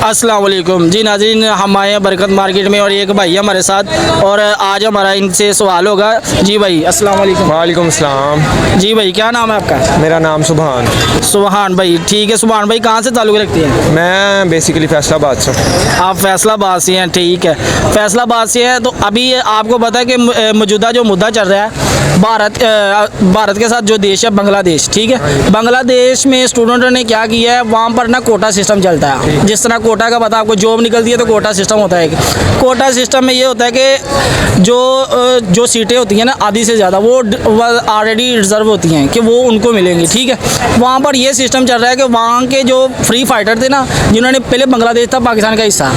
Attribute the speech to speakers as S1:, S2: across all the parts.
S1: अस्सलाम वालेकुम जी नाज़रीन, हम आए हैं बरकत मार्केट में और एक भाई है हमारे साथ और आज हमारा इनसे सवाल होगा। जी भाई अस्सलाम वालेकुम।
S2: वालेकुम सलाम।
S1: जी भाई क्या नाम है आपका?
S2: मेरा नाम सुभान।
S1: सुभान भाई, ठीक है। सुभान भाई कहाँ से ताल्लुक़ रखते हैं?
S2: मैं बेसिकली फैसलाबाद से हूँ।
S1: आप फैसलाबाद से हैं, ठीक है। फैसलाबाद से हैं तो अभी आपको पता है कि मौजूदा जो मुद्दा चल रहा है भारत के साथ जो देश है बांग्लादेश, ठीक है। बांग्लादेश में स्टूडेंटों ने क्या किया है, वहाँ पर ना कोटा सिस्टम चलता है। जिस तरह कोटा का पता आपको, जॉब निकलती है तो कोटा सिस्टम होता है। कोटा सिस्टम में ये होता है कि जो सीटें होती हैं ना आधी से ज़्यादा वो ऑलरेडी रिजर्व होती हैं कि वो उनको मिलेंगी, ठीक है। वहाँ पर ये सिस्टम चल रहा है कि वहाँ के जो फ्री फाइटर थे ना, जिन्होंने पहले बांग्लादेश था पाकिस्तान का हिस्सा,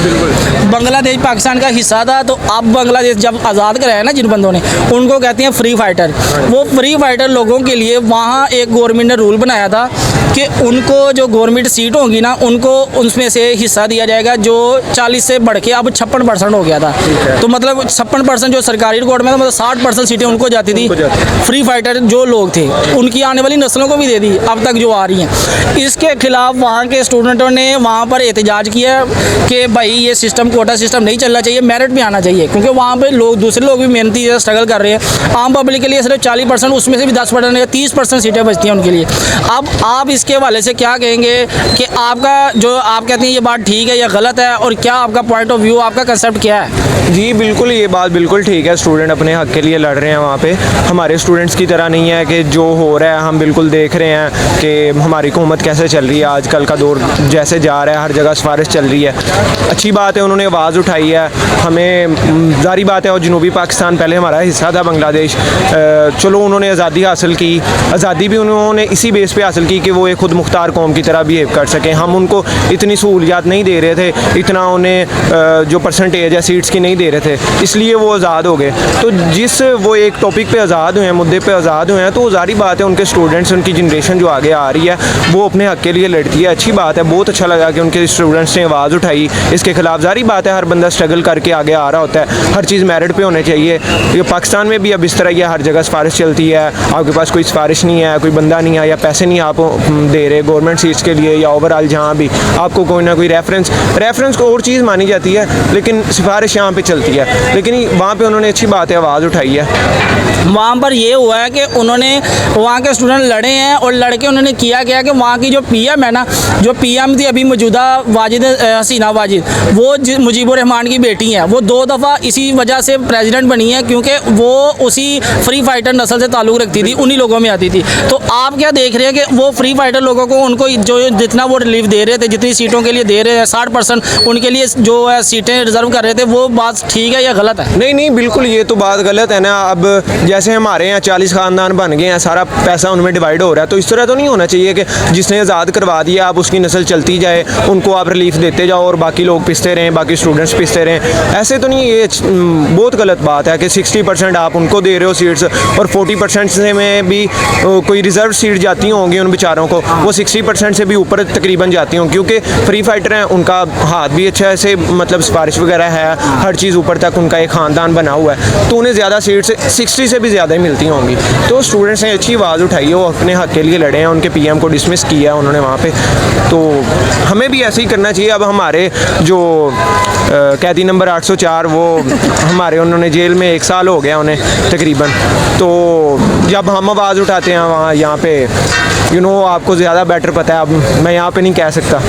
S1: बांग्लादेश पाकिस्तान का हिस्सा था, तो अब बांग्लादेश जब आज़ाद कराया ना जिन बंदों ने, उनको कहते हैं फ्री फाइटर। वो फ्री फाइटर लोगों के लिए वहाँ एक गवर्नमेंट ने रूल बनाया था कि उनको जो गवर्नमेंट सीट होगी ना, उनको उसमें से हिस्सा दिया जाएगा, जो 40 से बढ़ के अब 56% हो गया था। तो मतलब 56% जो सरकारी रिकॉर्ड में था, मतलब 60% सीटें उनको जाती थी। फ्री फाइटर जो लोग थे उनकी आने वाली नस्लों को भी दे दी अब तक जो आ रही हैं। इसके खिलाफ वहाँ के स्टूडेंटों ने वहाँ पर एहतजाज किया कि भाई ये सिस्टम, कोटा सिस्टम नहीं चलना चाहिए, मेरिट में आना चाहिए, क्योंकि वहाँ पर लोग, दूसरे लोग भी मेहनती स्ट्रगल कर रहे हैं। आम पब्लिक के लिए सिर्फ 40%, उसमें से भी 10% या 30% सीटें बचती हैं उनके लिए। अब आप इसके हवाले से क्या कहेंगे कि आपका जो आप कहते हैं ये बात ठीक है या गलत है, और क्या आपका पॉइंट ऑफ व्यू, आपका कंसेप्ट क्या है?
S2: जी बिल्कुल, ये बात बिल्कुल ठीक है। स्टूडेंट अपने हक़ के लिए लड़ रहे हैं वहाँ पे। हमारे स्टूडेंट्स की तरह नहीं है कि जो हो रहा है हम बिल्कुल देख रहे हैं कि हमारी हुकूमत कैसे चल रही है, आजकल का दौर जैसे जा रहा है, हर जगह सिफारिश चल रही है। अच्छी बात है, उन्होंने आवाज़ उठाई है। हमें जारी बात है, और जनूबी पाकिस्तान पहले हमारा हिस्सा था बांग्लादेश, चलो उन्होंने आज़ादी हासिल की। आज़ादी भी उन्होंने इसी बेस पे हासिल की कि वो एक खुद मुख्तार कौम की तरह बिहेव कर सकें। हम उनको इतनी सहूलियात नहीं दे रहे थे, इतना उन्हें जो परसेंटेज है सीट्स की नहीं दे रहे थे, इसलिए वो आज़ाद हो गए। तो जिस वो एक टॉपिक पे आज़ाद हुए हैं, मुद्दे पे आज़ाद हुए हैं, तो जारी बात है उनके स्टूडेंट्स, उनकी जनरेशन जो आगे आ रही है वो अपने हक़ के लिए लड़ती है। अच्छी बात है, बहुत अच्छा लगा कि उनके स्टूडेंट्स ने आवाज़ उठाई इसके खिलाफ। जारी बात है हर बंदा स्ट्रगल करके आगे आ रहा होता है, हर चीज़ मेरिट पे होनी चाहिए। ये पाकिस्तान में भी अब इस तरह ही है, हर जगह सिफारिश चलती है। आपके पास कोई सिफारिश नहीं है, कोई बंदा नहीं है, या पैसे नहीं आप दे रहे गवर्नमेंट सीट्स के लिए, या ओवरऑल जहाँ भी आपको कोई ना कोई रेफरेंस को और चीज़ मानी जाती है, लेकिन सिफारिश यहाँ पे चलती है। लेकिन वहाँ पे उन्होंने अच्छी बात है आवाज़ उठाई है।
S1: वहाँ पर ये हुआ है कि उन्होंने, वहाँ के स्टूडेंट लड़े हैं, और लड़के उन्होंने किया क्या कि वहाँ की जो पीएम है ना, जो पीएम थी अभी मौजूदा वाजिद, हसीना वाजिद, वो मुजीबुर रहमान की बेटी हैं। वो 2 दफ़ा इसी वजह से प्रेसिडेंट बनी है, क्योंकि वो उसी फ्री फाइटर नस्ल से ताल्लुक़ रखती थी, उन्हीं लोगों में आती थी। तो आप क्या देख रहे हैं कि वो फ्री फाइटर लोगों को, उनको जो जितना वो रिलीफ दे रहे थे, जितनी सीटों के लिए दे रहे हैं, 60% उनके लिए जो है सीटें रिजर्व कर रहे थे, वो बात ठीक है या गलत है?
S2: नहीं बिल्कुल, ये तो बात गलत है ना। अब जैसे हमारे यहाँ 40 ख़ानदान बन गए हैं, सारा पैसा उनमें डिवाइड हो रहा है, तो इस तरह तो नहीं होना चाहिए कि जिसने आज़ाद करवा दिया आप उसकी नस्ल चलती जाए, उनको आप रिलीफ देते जाओ और बाकी लोग पिसते रहें, बाकी स्टूडेंट्स पिसते रहें। ऐसे तो नहीं, ये बहुत गलत बात है कि 60% आप उनको दे रहे हो सीट्स, और 40% से में भी कोई रिजर्व सीट जाती होंगी उन बेचारों को, वो 60% से भी ऊपर तकरीबन जाती होंगी, क्योंकि फ्री फाइटर हैं, उनका हाथ भी अच्छा है, ऐसे मतलब सिफारिश वगैरह है, हर चीज़ ऊपर तक उनका एक ख़ानदान बना हुआ है, तो उन्हें ज़्यादा सीट्स 60 से भी ज़्यादा ही मिलती होंगी। तो स्टूडेंट्स ने अच्छी आवाज़ उठाई है, वो अपने हक़ के लिए लड़े हैं, उनके पीएम को डिसमिस किया उन्होंने वहाँ पे। तो हमें भी ऐसे ही करना चाहिए। अब हमारे जो कैदी नंबर 804, वो हमारे, उन्होंने जेल में 1 साल हो गया उन्हें तकरीबन। तो जब हम आवाज़ उठाते हैं वहाँ, यहाँ पे आपको ज़्यादा बेटर पता है, अब मैं यहाँ पे नहीं कह सकता।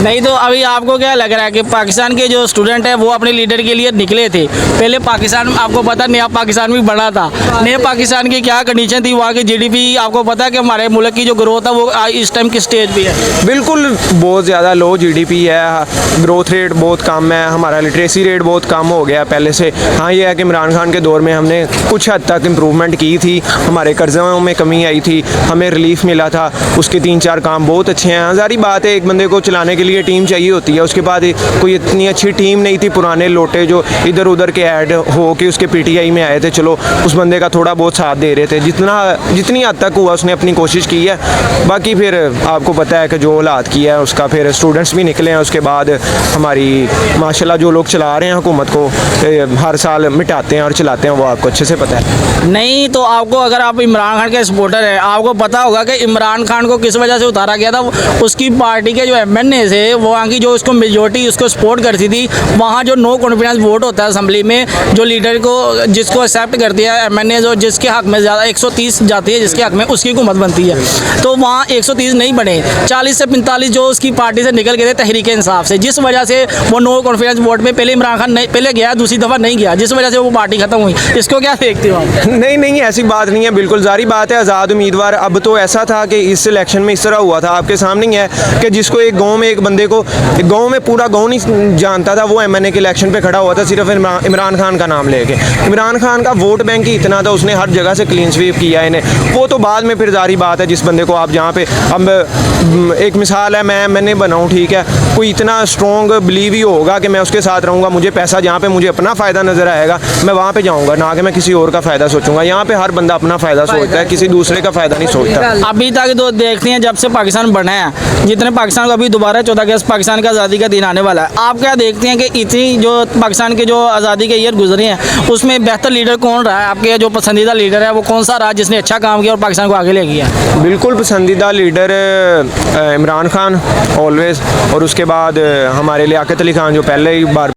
S1: नहीं तो अभी आपको क्या लग रहा है कि पाकिस्तान के जो स्टूडेंट हैं वो अपने लीडर के लिए निकले थे? पहले पाकिस्तान, आपको पता नया पाकिस्तान भी बना था, नए पाकिस्तान की क्या कंडीशन थी, वहाँ की जीडीपी आपको पता है कि हमारे मुल्क की जो ग्रोथ है वो इस टाइम किस स्टेज पे है?
S2: बिल्कुल बहुत ज़्यादा लो जीडीपी है, ग्रोथ रेट बहुत कम है, हमारा लिटरेसी रेट बहुत कम हो गया पहले से। हाँ ये है कि इमरान खान के दौर में हमने कुछ हद तक इम्प्रूवमेंट की थी, हमारे कर्ज़ों में कमी आई थी, हमें रिलीफ मिला था, उसके 3-4 काम बहुत अच्छे हैं। सारी बात है, एक बंदे को चलाने के लिए टीम चाहिए होती है, उसके बाद कोई इतनी अच्छी टीम नहीं थी, पुराने लोटे जो इधर उधर के ऐड हो के उसके पीटीआई में आए थे, चलो उस बंदे का थोड़ा बहुत साथ दे रहे थे, जितनी हद तक हुआ उसने अपनी कोशिश की है। बाकी फिर आपको पता है कि जो हालात किया है उसका, फिर स्टूडेंट्स भी निकले हैं, उसके बाद हमारी माशाल्लाह जो लोग चला रहे हैं हुकूमत को, हर साल मिटाते हैं और चलाते हैं, वो आपको अच्छे से पता है।
S1: नहीं तो आपको, अगर आप इमरान खान के सपोर्टर हैं, आपको पता होगा कि इमरान इमरान खान को किस वजह से उतारा गया था, उसकी पार्टी के जो MNA थे, वहाँ की जो उसको मेजोरिटी उसको सपोर्ट करती थी, वहाँ जो नो कॉन्फिडेंस वोट होता है असेंबली में, जो लीडर को जिसको एक्सेप्ट करती है MNA, जो जिसके हक में ज़्यादा 130 जाती है, जिसके हक में उसकी हुकूमत बनती है, तो वहाँ 130 नहीं बने, 40 से 45 जो उसकी पार्टी से निकल गए थे तहरीक इंसाफ से, जिस वजह से वो नो कॉन्फिडेंस वोट में पहले इमरान खान नहीं, पहले गया, दूसरी दफ़ा नहीं गया, जिस वजह से वो पार्टी खत्म हुई। इसको क्या देखते हो आप?
S2: नहीं नहीं, ऐसी बात नहीं है, बिल्कुल जारी बात है, आज़ाद उम्मीदवार। अब तो ऐसा था कि इस इलेक्शन में इस तरह हुआ था, आपके सामने ही है कि जिसको एक गांव में एक बंदे को, एक गांव में पूरा गांव नहीं जानता था, वो MNA के इलेक्शन पे खड़ा हुआ था सिर्फ इमरान खान का नाम लेके। इमरान खान का वोट बैंक ही इतना था, उसने हर जगह से क्लीन स्वीप किया इन्हें। वो तो बाद में फिर जारी बात है, जिस बंदे को आप जहाँ पे, अब एक मिसाल है, मैंने बनाऊँ, ठीक है, कोई इतना स्ट्रॉन्ग बिलीव ही होगा कि मैं उसके साथ रहूँगा, मुझे पैसा जहाँ पे मुझे अपना फ़ायदा नज़र आएगा मैं वहाँ पे जाऊँगा, ना कि मैं किसी और का फ़ायदा सोचूंगा। यहाँ पे हर बंदा अपना फ़ायदा सोचता है, किसी दूसरे का फ़ायदा नहीं सोचता।
S1: अभी तक तो देखते हैं जब से पाकिस्तान बना है, जितने पाकिस्तान को अभी दोबारा 14 अगस्त पाकिस्तान का आज़ादी का दिन आने वाला है, आप क्या देखते हैं कि इतनी जो पाकिस्तान के जो आज़ादी के ईयर गुजरे हैं उसमें बेहतर लीडर कौन रहा है? आपके जो पसंदीदा लीडर है वो कौन सा रहा जिसने अच्छा काम किया और पाकिस्तान को आगे ले गया?
S2: बिल्कुल पसंदीदा लीडर इमरान खान ऑलवेज़, और उसके बाद हमारे लियाकत अली खान जो पहले ही बार